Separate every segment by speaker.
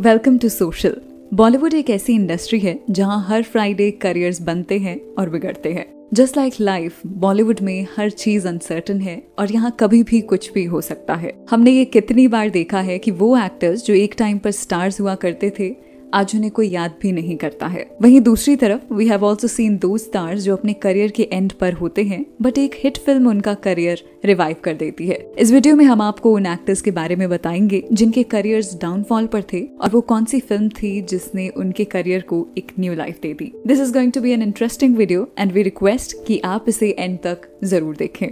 Speaker 1: Welcome to social. Bollywood एक ऐसी industry है जहां हर फ्राइडे करियर्स बनते हैं और बिगड़ते हैं। जस्ट लाइक लाइफ, बॉलीवुड में हर चीज अनसर्टन है और यहाँ कभी भी कुछ भी हो सकता है। हमने ये कितनी बार देखा है कि वो एक्टर्स जो एक टाइम पर स्टार्स हुआ करते थे आज उन्हें कोई याद भी नहीं करता है। वहीं दूसरी तरफ वी हैव ऑल्सो सीन दो स्टार्स जो अपने करियर के एंड पर होते हैं बट एक हिट फिल्म उनका करियर रिवाइव कर देती है। इस वीडियो में हम आपको उन एक्टर्स के बारे में बताएंगे जिनके करियर्स डाउनफॉल पर थे और वो कौन सी फिल्म थी जिसने उनके करियर को एक न्यू लाइफ दे दी। This is going to be an interesting video and we request कि आप इसे एंड तक जरूर देखें।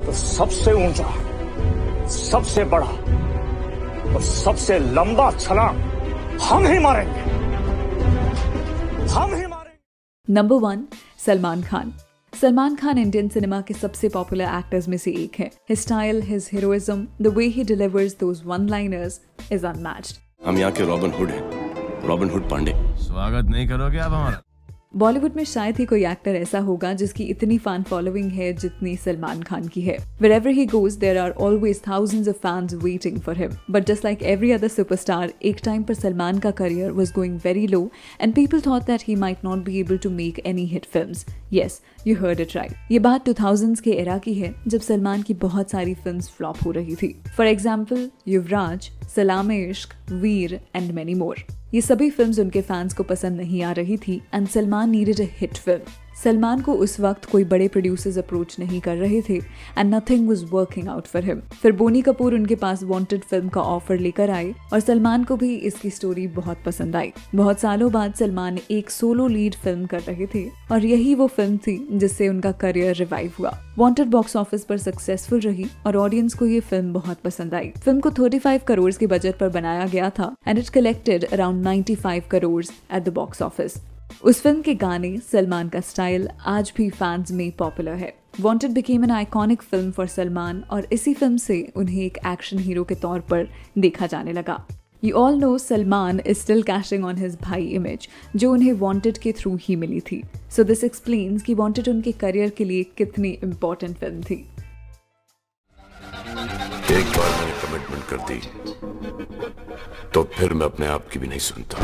Speaker 2: तो सबसे ऊंचा, सबसे बड़ा और सबसे लंबा छलांग हम ही मारेंगे, हम ही मारेंगे।
Speaker 1: Number 1, Salman Khan. Salman Khan Indian cinema के सबसे पॉपुलर एक्टर्स में से एक है। His style, his heroism, the way he delivers those one-liners is unmatched.
Speaker 3: हम यहाँ के रॉबिन हुड हैं, रॉबिन हुड पांडे।
Speaker 4: स्वागत नहीं करोगे आप हमारा?
Speaker 1: बॉलीवुड में शायद ही कोई एक्टर ऐसा होगा जिसकी इतनी फैन फॉलोइंग है जितनी सलमान खान की है। Wherever he goes, there are always thousands of fans waiting for him. But just like every other superstar, एक टाइम पर सलमान का career was going very low and people thought that he might not be able to make any hit films. Yes, you heard it right. ये बात 2000s के era की है जब सलमान की बहुत सारी फिल्म्स फ्लॉप हो रही थी। For example, Yuvraj, सलाम-ए-इश्क, Veer and many more. ये सभी फिल्म्स उनके फैंस को पसंद नहीं आ रही थी and Salman needed a hit film. Salman को उस वक्त कोई बड़े प्रोड्यूसर्स अप्रोच नहीं कर रहे थे and nothing was working out for him. फिर बोनी कपूर उनके पास वांटेड फिल्म का ऑफर लेकर आए और सलमान को भी इसकी स्टोरी बहुत पसंद आई। बहुत सालों बाद सलमान एक सोलो लीड फिल्म कर रहे थे और यही वो फिल्म थी जिससे उनका करियर रिवाइव हुआ। वांटेड बॉक्स ऑफिस पर सक्सेसफुल रही और ऑडियंस को ये फिल्म बहुत पसंद आई। फिल्म को 35 करोड़ के बजट पर बनाया गया था and it collected around 95 crore at the box office. उस फिल्म के गाने, सलमान का स्टाइल आज भी फैंस में पॉपुलर है। Wanted became an iconic film for Salman और इसी फिल्म से उन्हें एक एक्शन हीरो के तौर पर देखा जाने लगा। You all know Salman is still cashing on his भाई इमेज जो उन्हें वांटेड के थ्रू ही मिली थी। So this explains कि वांटेड उनके करियर के लिए कितनी इम्पोर्टेंट फिल्म थी।
Speaker 3: एक बार मैंने कमिटमेंट कर दी तो फिर मैं अपने आप की भी नहीं सुनता।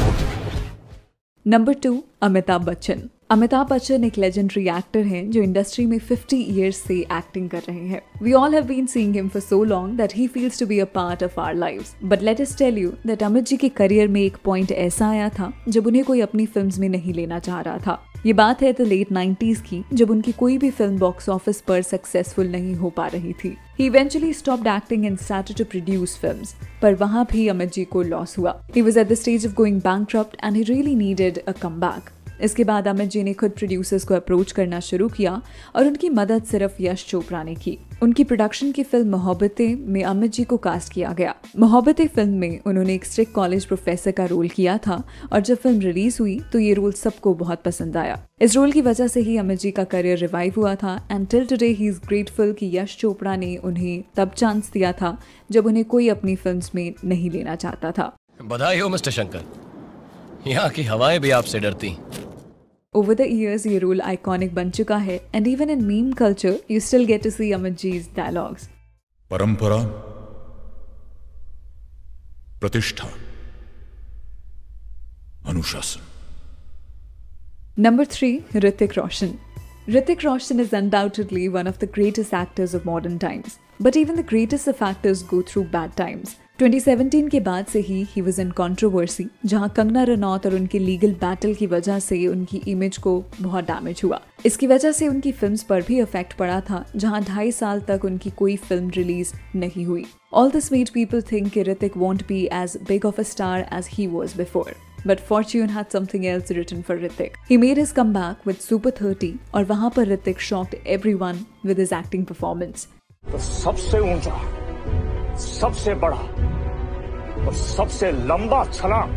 Speaker 1: नंबर 2, अमिताभ बच्चन। अमिताभ बच्चन एक लेजेंडरी एक्टर हैं जो इंडस्ट्री में 50 इयर्स से एक्टिंग कर रहे हैं। We all have been seeing him for so long that he feels to be a part of our lives. But let us tell you that Amit ji के career में एक पॉइंट ऐसा आया था जब उन्हें कोई अपनी फिल्म्स में नहीं लेना चाह रहा था। ये बात है द लेट 90s की, जब उनकी कोई भी फिल्म बॉक्स ऑफिस पर सक्सेसफुल नहीं हो पा रही थी। He eventually stopped acting and started to produce films. पर वहाँ भी अमित जी को लॉस हुआ। He was at the stage of going bankrupt and he really needed a comeback. इसके बाद अमित जी ने खुद प्रोड्यूसर्स को अप्रोच करना शुरू किया और उनकी मदद सिर्फ यश चोपड़ा ने की। उनकी प्रोडक्शन की फिल्म मोहब्बतें में अमित जी को कास्ट किया गया। मोहब्बतें फिल्म में उन्होंने एक स्ट्रिक्ट कॉलेज प्रोफेसर का रोल किया था और जब फिल्म रिलीज हुई तो ये रोल सबको बहुत पसंद आया। इस रोल की वजह से ही अमित जी का करियर रिवाइव हुआ था and till today he is grateful कि यश चोपड़ा ने उन्हें तब चांस दिया था जब उन्हें कोई अपनी फिल्म्स में नहीं लेना चाहता था।
Speaker 4: बधाई हो मिस्टर शंकर, यहाँ की हवाएं भी आपसे डरती।
Speaker 1: Over the years, ये रोल आइकॉनिक बन चुका है and even in meme culture, you still get to see Amit Ji's dialogues.
Speaker 5: परंपरा, प्रतिष्ठा, अनुशासन।
Speaker 1: Number 3, Hrithik Roshan. Hrithik Roshan is undoubtedly one of the greatest actors of modern times. But even the greatest of actors go through bad times. 2017 के बाद से ही he was in controversy, जहां कंगना रनौत और उनके legal battle की वजह से उनकी इमेज को बहुत डैमेज हुआ। इसकी वजह से उनकी फिल्म्स पर भी इफेक्ट पड़ा था, जहां 2.5 साल तक उनकी कोई फिल्म रिलीज नहीं हुई। All this made people think कि Hrithik won't be as big of a star as he was before. But fortune had something else written for Hrithik. He made his comeback with Super 30 और वहां पर Hrithik shocked everyone with his acting performance.
Speaker 2: तो सबसे ऊंचा, सबसे बड़ा और सबसे लंबा छलांग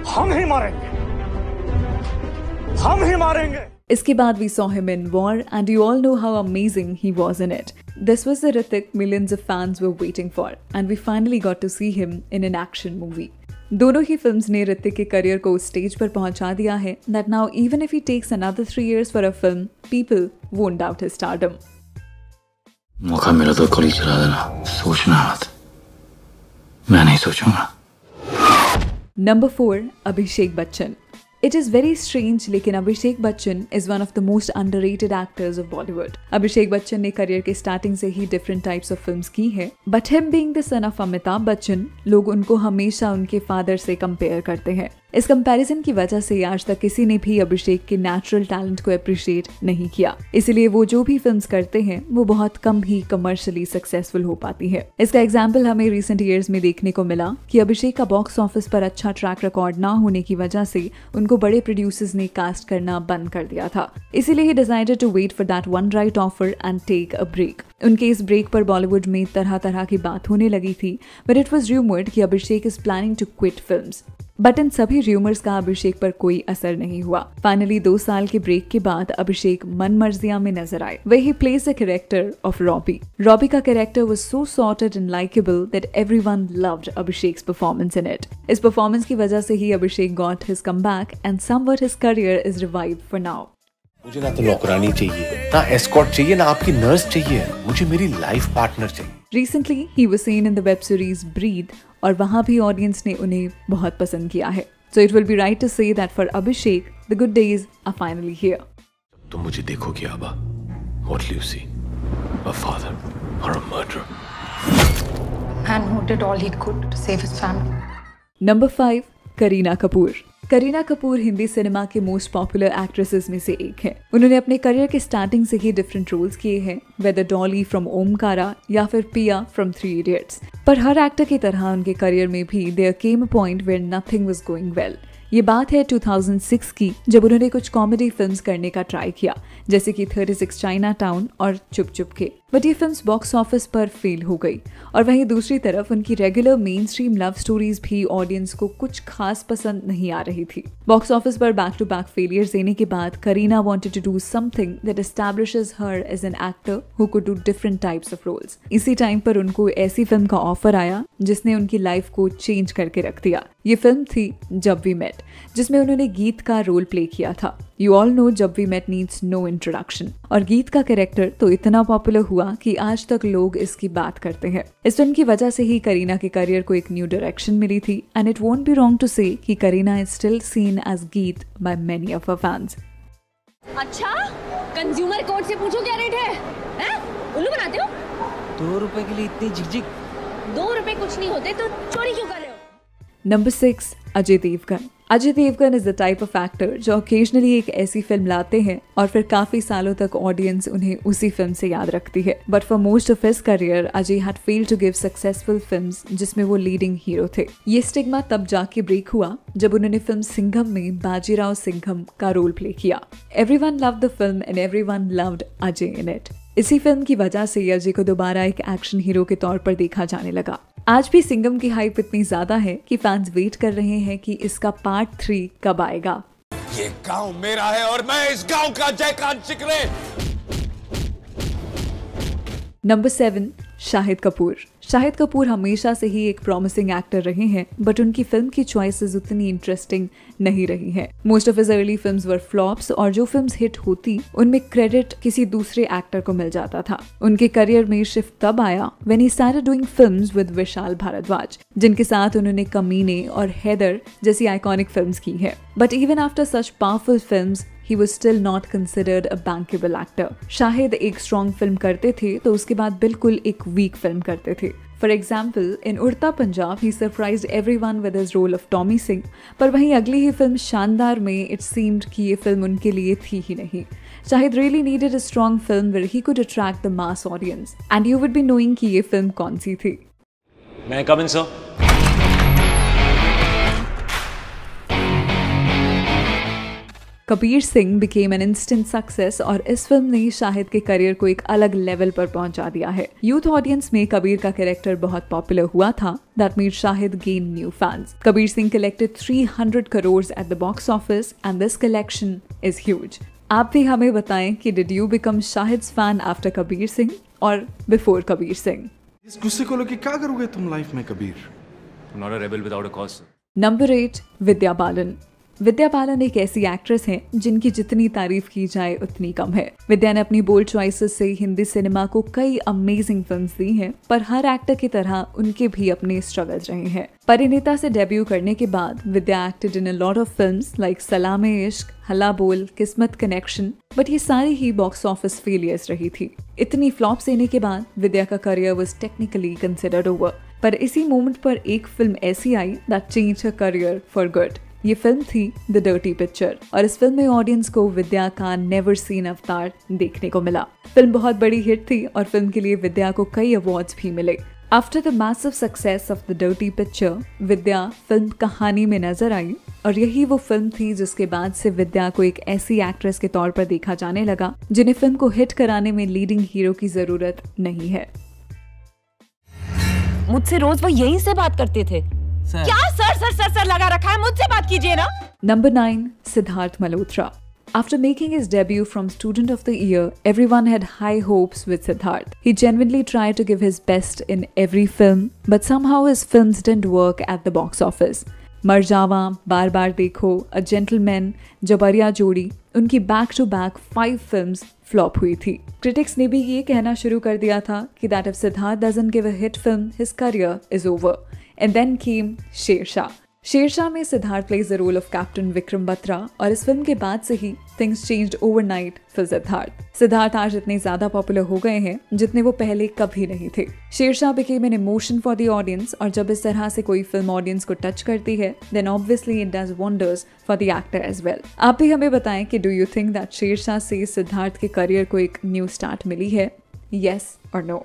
Speaker 2: हम ही मारेंगे, हम ही मारेंगे।
Speaker 1: इसके बाद we saw him in War and you all know how amazing he was in it. This was the Hrithik millions of fans were waiting for and we finally got to see him in an action movie. दोनों ही films ने ऋतिक के career को उस stage पर पहुंचा दिया है that now even if he takes another 3 years for a film, people won't doubt his stardom.
Speaker 6: मौका मिला तो गोली चला देना, सोचना मत। मैं नहीं सोचूंगा।
Speaker 1: Number 4, Abhishek Bachchan. It is very strange, लेकिन Abhishek Bachchan is one of the most underrated actors of Bollywood. Abhishek Bachchan ने करियर के स्टार्टिंग से ही different types of films की है, but him being the son of Amitabh Bachchan, लोग उनको हमेशा उनके फादर से कंपेयर करते हैं. इस कंपैरिजन की वजह से आज तक किसी ने भी अभिषेक के नेचुरल टैलेंट को अप्रिशिएट नहीं किया. इसीलिए वो जो भी फिल्म्स करते हैं वो बहुत कम ही कमर्शियली सक्सेसफुल हो पाती है. इसका एग्जाम्पल हमें रिसेंट ईयर्स में देखने को मिला कि अभिषेक का बॉक्स ऑफिस पर अच्छा ट्रैक रिकॉर्ड ना होने की वजह से उनको बड़े प्रोड्यूसर्स ने कास्ट करना बंद कर दिया था. इसीलिए ही decided to wait for that one right offer and take a break. उनके इस ब्रेक पर बॉलीवुड में तरह तरह की बात होने लगी थी, बट इट वाज रूमर्ड कि Abhishek is planning to quit films. But इन सभी रूमर्स का अभिषेक पर कोई असर नहीं हुआ. फाइनली 2 साल के ब्रेक के बाद अभिषेक मन मर्जिया में नजर आए. वे he plays the character of Robbie. Robbie का character was so sorted and likeable that everyone loved Abhishek's performance in it. इस परफॉर्मेंस की वजह से ही Abhishek got his comeback and somewhat his career is revived for now.
Speaker 7: मुझे ना तो नौकरानी चाहिए, ना एस्कॉर्ट चाहिए, ना आपकी नर्स चाहिए. मुझे मेरी लाइफ पार्टनर चाहिए.
Speaker 1: Recently, he was seen in the web series Breathe, और वहाँ भी ऑडियंस ने उन्हें बहुत पसंद किया है. So it will be right to say that for Abhishek, the good days are finally here.
Speaker 3: तुम मुझे देखोगे आबा, what will you see? A father or a murderer?
Speaker 8: Man who did all he could to save his family.
Speaker 1: Number 5, Kareena Kapoor. Kareena Kapoor Hindi cinema के most popular actresses में से एक है. उन्होंने अपने करियर के स्टार्टिंग से ही डिफरेंट रोल्स किए हैं, वेदर डॉली फ्रॉम ओमकारा या फिर पिया फ्रॉम 3 इडियट्स. पर हर एक्टर की तरह उनके करियर में भी there came a point where nothing was going well. ये बात है 2006 की, जब उन्होंने कुछ कॉमेडी फिल्म्स करने का ट्राई किया, जैसे कि 36 चाइना टाउन और चुप चुप के. बट ये फिल्म्स बॉक्स ऑफिस पर फेल हो गई. और वहीं दूसरी तरफ उनकी regular mainstream love stories भी ऑडियंस को कुछ खास पसंद नहीं आ रही थी. बॉक्स ऑफिस पर बैक टू बैक फेलियर्स देने के बाद Kareena wanted to do something that establishes her as an actor who could do different types of roles. इसी टाइम पर उनको ऐसी फिल्म का ऑफर आया जिसने उनकी लाइफ को चेंज करके रख दिया. ये फिल्म थी जब वी मेट, जिसमें उन्होंने गीत का रोल प्ले किया था. You all know Jab We Met needs no introduction. और गीत का कैरेक्टर तो इतना पॉपुलर हुआ कि आज तक लोग इसकी बात करते हैं. इस फिल्म की वजह से ही करीना के करियर को एक न्यू डायरेक्शन मिली थी. And it won't be wrong to say कि Kareena is still seen as Geet by many of her fans.
Speaker 9: अच्छा, कंज्यूमर कोर्ट से पूछो क्या रेट है? उल्लू बनाते हो?
Speaker 10: 2 रुपए के लिए इतनी झिकझिक.
Speaker 9: 2 रुपए कुछ नहीं होते तो चोरी क्यों कर रहे हो?
Speaker 1: Number 6, Ajay Devgn. Ajay Devgn is the type of actor जो ओकेजनली एक ऐसी फिल्म लाते हैं और फिर काफी सालों तक ऑडियंस उन्हें उसी फिल्म से याद रखती है. But for most of his career Ajay had failed to give successful films जिसमें वो लीडिंग हीरो थे. ये स्टिग्मा तब जाके ब्रेक हुआ जब उन्होंने फिल्म सिंघम में बाजीराव सिंघम का रोल प्ले किया. Everyone loved the film and everyone loved Ajay in it. इसी फिल्म की वजह से अजय को दोबारा एक एक्शन हीरो के तौर पर देखा जाने लगा. आज भी सिंघम की हाइप इतनी ज्यादा है कि फैंस वेट कर रहे हैं कि इसका पार्ट 3 कब आएगा.
Speaker 7: ये गांव मेरा है और मैं इस गांव का जयकान चिकरे.
Speaker 1: नंबर 7, शाहिद कपूर. शाहिद कपूर हमेशा से ही एक प्रॉमिसिंग एक्टर रहे हैं, बट उनकी फिल्म की चॉइसेस उतनी इंटरेस्टिंग नहीं रही हैं. Most of his early films were flops और जो फिल्म्स हिट होती उनमें क्रेडिट किसी दूसरे एक्टर को मिल जाता था. उनके करियर में शिफ्ट तब आया when he started doing films with Vishal Bhardwaj, जिनके साथ उन्होंने कमीने और हैदर जैसी आइकॉनिक फिल्म्स की है. But even after such powerful films he was still not considered a bankable actor. Shahid एक स्ट्रॉन्ग फिल्म करते थे तो उसके बाद बिल्कुल एक वीक फिल्म करते थे. For example, in उड़ता Punjab he surprised everyone with his role of Tommy Singh. पर वहीं अगली ही फिल्म शानदार में it seemed कि ये फिल्म उनके लिए थी ही नहीं. Shahid really needed a strong film where he could attract the mass audience. And you would be knowing कि ये फिल्म कौन सी थी.
Speaker 11: May I come in, sir?
Speaker 1: Kabir Singh became an instant success और इस फिल्म ने शाहिद के करियर को एक अलग लेवल पर पहुंचा दिया है. यूथ ऑडियंस में कबीर का कैरेक्टर बहुत पॉपुलर हुआ था. That made Shahid gain new fans. Kabir Singh collected 300 crores at the box office and this collection is huge. आप भी हमें बताएं कि did you become Shahid's fan after Kabir Singh और before Kabir Singh?
Speaker 12: इस गुस्से को लेके क्या करोगे तुम लाइफ में Kabir?
Speaker 11: I'm not a rebel without a cause.
Speaker 1: Number 8, Vidya Balan. Vidya Balan एक ऐसी एक्ट्रेस हैं जिनकी जितनी तारीफ की जाए उतनी कम है। विद्या ने अपनी बोल्ड चॉइसेस से हिंदी सिनेमा को कई अमेजिंग फिल्म्स दी हैं, पर हर एक्टर की तरह उनके भी अपने स्ट्रगल्स रहे हैं। परिणीता से डेब्यू करने के बाद Vidya acted in a lot of films like Salaam-e Ishq, Halla बोल, किस्मत कनेक्शन, बट ये सारी ही बॉक्स ऑफिस फेलियर्स रही थी। इतनी फ्लॉप्स देने के बाद विद्या का career was technically considered over, पर इसी मोमेंट पर एक फिल्म ऐसी आई that changed her career for good. ये फिल्म थी द डर्टी पिक्चर, और इस फिल्म में ऑडियंस को विद्या का नेवर सीन अवतार देखने को मिला। फिल्म बहुत बड़ी हिट थी और फिल्म के लिए विद्या को कई अवार्ड्स भी मिले। After the massive success of the Dirty picture, Vidya film कहानी में नजर आई, और यही वो फिल्म थी जिसके बाद से विद्या को एक ऐसी एक्ट्रेस के तौर पर देखा जाने लगा जिन्हें फिल्म को हिट कराने में लीडिंग हीरो की जरूरत नहीं है।
Speaker 12: मुझसे रोज वो यहीं से बात करते थे। क्या सर लगा रखा है, मुझसे बात कीजिए ना।
Speaker 1: Number 9, Siddharth Malhotra. After making his debut from Student of the Year, everyone had high hopes with Siddharth. He genuinely tried to give his best in every film, but somehow his films didn't work at the box office. मर जावा, बार बार देखो, a gentleman, Jabariya Jodi, उनकी back to back 5 films flop हुई थी। Critics ने भी ये कहना शुरू कर दिया था कि that if Siddharth doesn't give a hit film, his career is over. And then came Sher Shah. Sher Shah में Siddharth plays the role of Captain Vikram Batra, और इस फिल्म के बाद से ही things changed overnight for Siddharth. Siddharth आज इतने ज्यादा पॉपुलर हो गए हैं जितने वो पहले कभी नहीं थे। Sher Shah became an emotion for the audience, और जब इस तरह से कोई फिल्म ऑडियंस को टच करती है then obviously it does wonders for the actor as well। आप भी हमें बताएं कि do you think that Sher Shah से सिद्धार्थ के करियर को एक न्यू स्टार्ट मिली है? Yes or no?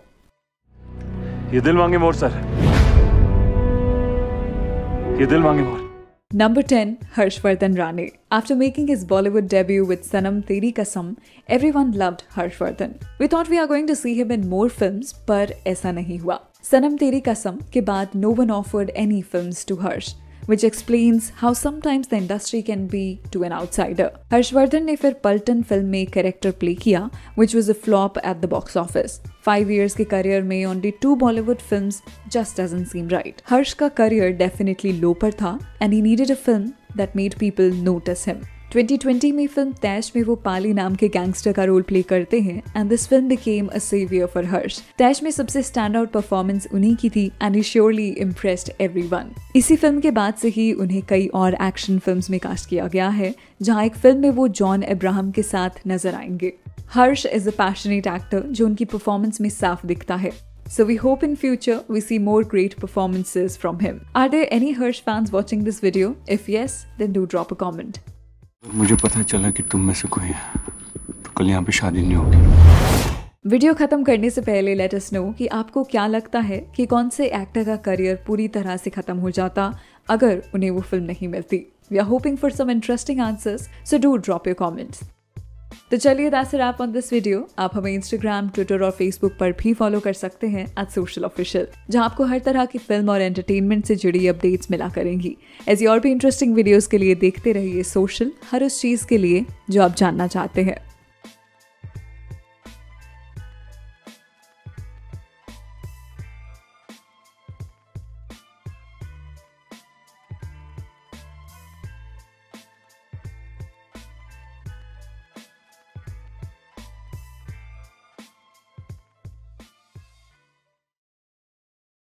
Speaker 11: ये दिल मांगे मोर सर, ये दिल मांगे मोर।
Speaker 1: Number 10, Harshvardhan Rane. After making his Bollywood debut with Sanam Teri Kasam, everyone loved Harshvardhan. We thought we are going to see him in more films, पर ऐसा नहीं हुआ। Sanam Teri Kasam के बाद no one offered any films to Harsh, which explains how sometimes the industry can be to an outsider. Harshvardhan ने फिर पल्टन film में character play किया, which was a flop at the box office. 5 years के career में only 2 Bollywood films just doesn't seem right. हर्ष का career definitely low पर था, and he needed a film that made people notice him. 2020 में film तैश में वो पाली नाम के गैंगस्टर का रोल प्ले करते हैं, and this film became a saviour for Harsh. Taish में सबसे स्टैंड आउट परफॉर्मेंस उन्हीं की थी, and he surely impressed everyone. इसी फिल्म के बाद से ही उन्हें कई और एक्शन फिल्म्स में कास्ट किया गया है, जहां एक फिल्म में वो जॉन अब्राहम के साथ नजर आएंगे। हर्ष इज अ पैशनेट एक्टर जो उनकी परफॉर्मेंस में साफ दिखता है। So we hope in future we see more great performances from him. Are there any Harsh fans watching this video? If yes, then do drop a comment.
Speaker 7: मुझे पता चला कि तुम में से कोई है तो कल यहाँ पे शादी नहीं होगी।
Speaker 1: वीडियो खत्म करने से पहले लेट अस नो कि आपको क्या लगता है कि कौन से एक्टर का करियर पूरी तरह से खत्म हो जाता अगर उन्हें वो फिल्म नहीं मिलती। We are hoping for some interesting answers, so do drop your comments. तो चलिए that's a wrap on this video। आप हमें इंस्टाग्राम, ट्विटर और फेसबुक पर भी फॉलो कर सकते हैं @socialofficial, जहां आपको हर तरह की फिल्म और एंटरटेनमेंट से जुड़ी अपडेट्स मिला करेंगी। ऐसी और भी इंटरेस्टिंग वीडियोस के लिए देखते रहिए सोशल, हर उस चीज के लिए जो आप जानना चाहते हैं।